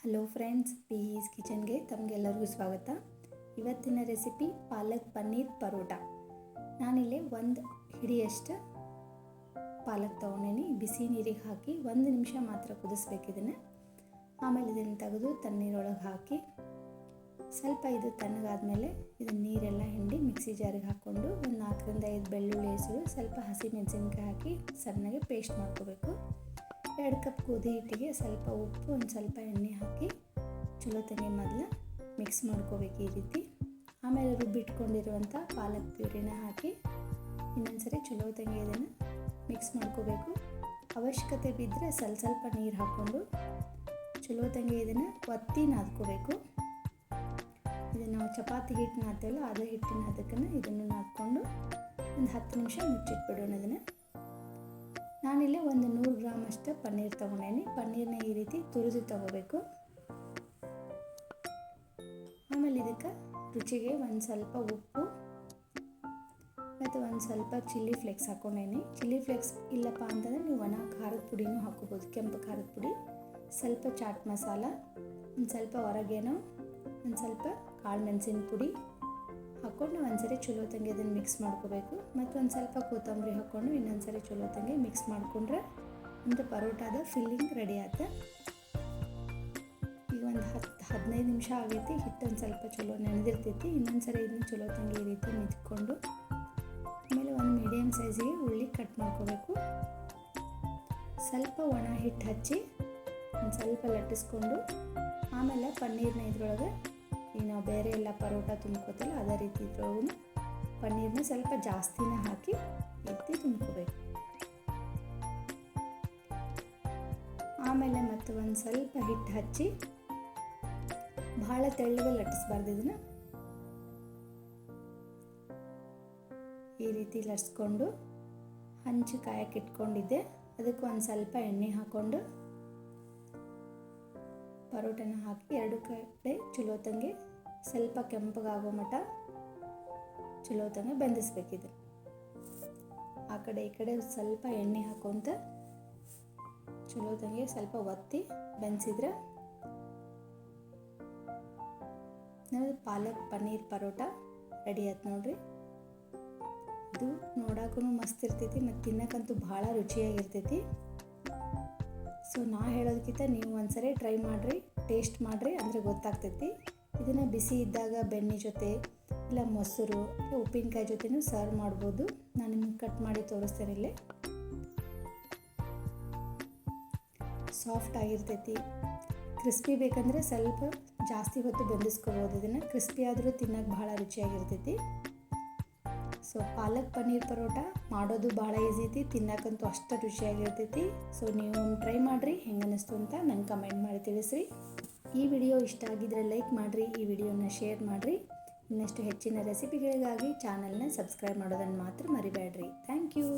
Hello friends, piece ಕಿಚನ್ಗೆ ತಮಗೆಲ್ಲರಿಗೂ ಸ್ವಾಗತ. ಇವತ್ತಿನ ರೆಸಿಪಿ ಪಾಲಕ್ ಪನ್ನೀರ್ ಪರೋಟ. ನಾನಿಲ್ಲಿ ಒಂದು ಹಿಡಿಯಷ್ಟು ಪಾಲಕ್ ತೊಗೊಂಡೇನಿ. ಬಿಸಿ ನೀರಿಗೆ ಹಾಕಿ 1 ನಿಮಿಷ ಮಾತ್ರ ಕುದಿಸ್ಬೇಕು ಇದನ್ನು. ಆಮೇಲೆ ಇದನ್ನು ತೆಗೆದು ತಣ್ಣೀರೊಳಗೆ ಹಾಕಿ ಸ್ವಲ್ಪ ಇದು ತಣ್ಣಗಾದ್ಮೇಲೆ ಇದನ್ನು ನೀರೆಲ್ಲ ಹಿಂಡಿ ಮಿಕ್ಸಿ ಜಾರಿಗೆ ಹಾಕ್ಕೊಂಡು 4 ರಿಂದ 5 ಬೆಳ್ಳುಳ್ಳಿ ಹೆಸರು, ಸ್ವಲ್ಪ ಹಸಿ ಮೆಣಸಿನ್ಕಾಯಿ ಹಾಕಿ ಸಣ್ಣಗೆ ಪೇಸ್ಟ್ ಮಾಡ್ಕೋಬೇಕು. 2 ಕಪ್ ಗೋಧಿ ಹಿಟ್ಟಿಗೆ ಸ್ವಲ್ಪ ಉಪ್ಪು, ಒಂದು ಸ್ವಲ್ಪ ಎಣ್ಣೆ ಹಾಕಿ ಚಲೋ ತಂಗಿ ಮೊದಲು ಮಿಕ್ಸ್ ಮಾಡ್ಕೋಬೇಕು ಈ ರೀತಿ. ಆಮೇಲೆ ರುಬ್ಬಿಟ್ಕೊಂಡಿರುವಂಥ ಪಾಲಕ್ ಪ್ಯೂರಿನ ಹಾಕಿ ಇನ್ನೊಂದ್ಸರಿ ಚಲೋ ತಂಗಿ ಇದನ್ನು ಮಿಕ್ಸ್ ಮಾಡ್ಕೋಬೇಕು. ಅವಶ್ಯಕತೆ ಬಿದ್ದರೆ ಸ್ವಲ್ಪ ನೀರು ಹಾಕ್ಕೊಂಡು ಚಲೋ ತಂಗಿ ಇದನ್ನು ಒತ್ತಿ ನಾದ್ಕೋಬೇಕು. ಇದನ್ನು ನಾವು ಚಪಾತಿ ಹಿಟ್ಟು ನಾದ್ತೇವಲ್ಲ ಅದೇ ಹಿಟ್ಟಿನ ಅದಕ್ಕನ್ನು ಇದನ್ನು ನಾದ್ಕೊಂಡು ಒಂದು 10 ನಿಮಿಷ ಮುಚ್ಚಿಟ್ಬಿಡೋಣ. ಇದನ್ನು ನಾನಿಲ್ಲಿ ಒಂದು 100 ಗ್ರಾಮ್ ಅಷ್ಟು ಪನ್ನೀರ್ ತೊಗೊಂಡೇನಿ. ಪನ್ನೀರನ್ನ ಈ ರೀತಿ ತುರಿದು ತೊಗೋಬೇಕು. ಆಮೇಲೆ ಇದಕ್ಕೆ ರುಚಿಗೆ ಒಂದು ಸ್ವಲ್ಪ ಉಪ್ಪು ಮತ್ತು ಒಂದು ಸ್ವಲ್ಪ ಚಿಲ್ಲಿ ಫ್ಲೇಕ್ಸ್ ಹಾಕ್ಕೊಂಡೇನಿ. ಚಿಲ್ಲಿ ಫ್ಲೇಕ್ಸ್ ಇಲ್ಲಪ್ಪ ಅಂತಂದರೆ ನೀವು ಒಣ ಖಾರದ ಪುಡಿನೂ ಹಾಕ್ಕೋಬೋದು, ಕೆಂಪು ಖಾರದ ಪುಡಿ, ಸ್ವಲ್ಪ ಚಾಟ್ ಮಸಾಲ, ಒಂದು ಸ್ವಲ್ಪ ಹೊರಗೇನೋ, ಒಂದು ಸ್ವಲ್ಪ ಕಾಳು ಮೆಣಸಿನ ಪುಡಿ ಹಾಕ್ಕೊಂಡು ಒಂದ್ಸರಿ ಚಲೋ ತಂಗಿ ಅದನ್ನು ಮಿಕ್ಸ್ ಮಾಡ್ಕೋಬೇಕು. ಮತ್ತು ಒಂದು ಸ್ವಲ್ಪ ಕೊತ್ತಂಬರಿ ಹಾಕ್ಕೊಂಡು ಇನ್ನೊಂದ್ಸರಿ ಚಲೋ ತಂಗಿ ಮಿಕ್ಸ್ ಮಾಡಿಕೊಂಡ್ರೆ ಒಂದು ಪರೋಟಾದ ಫಿಲ್ಲಿಂಗ್ ರೆಡಿ ಆಗುತ್ತೆ. ಈಗ ಒಂದು 10-15 ನಿಮಿಷ ಆಗೈತಿ. ಹಿಟ್ಟು ಒಂದು ಸ್ವಲ್ಪ ಚಲೋ ನೆನೆದಿರ್ತೈತಿ. ಇನ್ನೊಂದ್ಸರಿ ಇದನ್ನು ಚಲೋ ತಂಗಿ ಈ ರೀತಿ ಮಿತ್ಕೊಂಡು ಆಮೇಲೆ ಒಂದು ಮೀಡಿಯಮ್ ಸೈಜಿಗೆ ಉಳ್ಳಿ ಕಟ್ ಮಾಡ್ಕೋಬೇಕು. ಸ್ವಲ್ಪ ಒಣ ಹಿಟ್ಟು ಹಚ್ಚಿ ಒಂದು ಸ್ವಲ್ಪ ಲಟ್ಟಿಸ್ಕೊಂಡು ಆಮೇಲೆ ಪನ್ನೀರ್ನ ಇದ್ರೊಳಗೆ ಈಗ ನಾವು ಬೇರೆ ಎಲ್ಲ ಪರೋಟ ತುಂಬ್ಕೋತಲ್ಲ ಅದೇ ರೀತಿ ಇದ್ರೊಳಗೂ ಪನ್ನೀರ್ನ ಸ್ವಲ್ಪ ಜಾಸ್ತಿನ ಹಾಕಿ ಎತ್ತಿ ತುಂಬ್ಕೋಬೇಕು. ಆಮೇಲೆ ಮತ್ತು ಒಂದು ಸ್ವಲ್ಪ ಹಿಟ್ಟು ಹಚ್ಚಿ ಭಾಳ ತೆಳ್ಳಗೆ ಲಟ್ಟಿಸ್ಬಾರ್ದು. ಇದನ್ನು ಈ ರೀತಿ ಲಟ್ಸ್ಕೊಂಡು ಹಂಚು ಕಾಯಕ್ಕೆ ಇಟ್ಕೊಂಡಿದ್ದೆ. ಅದಕ್ಕೆ ಒಂದು ಸ್ವಲ್ಪ ಎಣ್ಣೆ ಹಾಕ್ಕೊಂಡು ಪರೋಟನ ಹಾಕಿ 2 ಕಡೆ ಚಲೋ ತಂಗಿ ಸ್ವಲ್ಪ ಕೆಂಪಗಾಗೋ ಮಟ್ಟ ಚಲೋ ತಂಗಿ ಬೆಂದಿಸ್ಬೇಕಿದೆ. ಆ ಕಡೆ ಈ ಕಡೆ ಸ್ವಲ್ಪ ಎಣ್ಣೆ ಹಾಕೊಂತ ಚಲೋ ತಂಗಿ ಸ್ವಲ್ಪ ಒತ್ತಿ ಬೆಂದಿಸಿದ್ರೆ ನಮ್ಮದು ಪಾಲಕ್ ಪನ್ನೀರ್ ಪರೋಟ ರೆಡಿ ಆಯ್ತು ನೋಡ್ರಿ. ಇದು ನೋಡೋಕ್ಕೂ ಮಸ್ತ್ ಇರ್ತೈತಿ ಮತ್ತು ತಿನ್ನಕ್ಕಂತೂ ಭಾಳ ರುಚಿಯಾಗಿರ್ತೈತಿ. ಸೊ ನಾ ಹೇಳೋದಕ್ಕಿಂತ ನೀವು ಒಂದ್ಸರಿ ಟ್ರೈ ಮಾಡಿರಿ, ಟೇಸ್ಟ್ ಮಾಡಿರಿ, ಅಂದರೆ ಗೊತ್ತಾಗ್ತೈತಿ. ಇದನ್ನು ಬಿಸಿ ಇದ್ದಾಗ ಬೆಣ್ಣೆ ಜೊತೆ ಇಲ್ಲ ಮೊಸರು ಇಲ್ಲ ಉಪ್ಪಿನಕಾಯಿ ಜೊತೆನೂ ಸರ್ವ್ ಮಾಡ್ಬೋದು. ನಾನು ನಿಮಗೆ ಕಟ್ ಮಾಡಿ ತೋರಿಸ್ತೇನೆ. ಇಲ್ಲೇ ಸಾಫ್ಟ್ ಆಗಿರ್ತೈತಿ. ಕ್ರಿಸ್ಪಿ ಬೇಕಂದರೆ ಸ್ವಲ್ಪ ಜಾಸ್ತಿ ಹೊತ್ತು ಬೆಂದಿಸ್ಕೋಬೋದು. ಇದನ್ನು ಕ್ರಿಸ್ಪಿ ಆದರೂ ತಿನ್ನೋಕೆ ಭಾಳ ರುಚಿಯಾಗಿರ್ತೈತಿ. ಸೊ ಪಾಲಕ್ ಪನ್ನೀರ್ ಪರೋಟ ಮಾಡೋದು ಭಾಳ ಈಸಿ ಐತಿ, ತಿನ್ನಕ್ಕಂತೂ ಅಷ್ಟು ರುಚಿಯಾಗಿರ್ತೈತಿ. ಸೊ ನೀವು ಟ್ರೈ ಮಾಡಿರಿ, ಹೆಂಗೆ ಅನ್ನಿಸ್ತು ಅಂತ ನಂಗೆ ಕಮೆಂಟ್ ಮಾಡಿ ತಿಳಿಸ್ರಿ. ಈ ವಿಡಿಯೋ ಇಷ್ಟ ಆಗಿದ್ರೆ ಲೈಕ್ ಮಾಡಿರಿ, ಈ ವಿಡಿಯೋನ ಶೇರ್ ಮಾಡಿರಿ. ಇನ್ನಷ್ಟು ಹೆಚ್ಚಿನ ರೆಸಿಪಿಗಳಿಗಾಗಿ ಚಾನಲ್ನ ಸಬ್ಸ್ಕ್ರೈಬ್ ಮಾಡೋದನ್ನು ಮಾತ್ರ ಮರಿಬೇಡ್ರಿ. Thank you.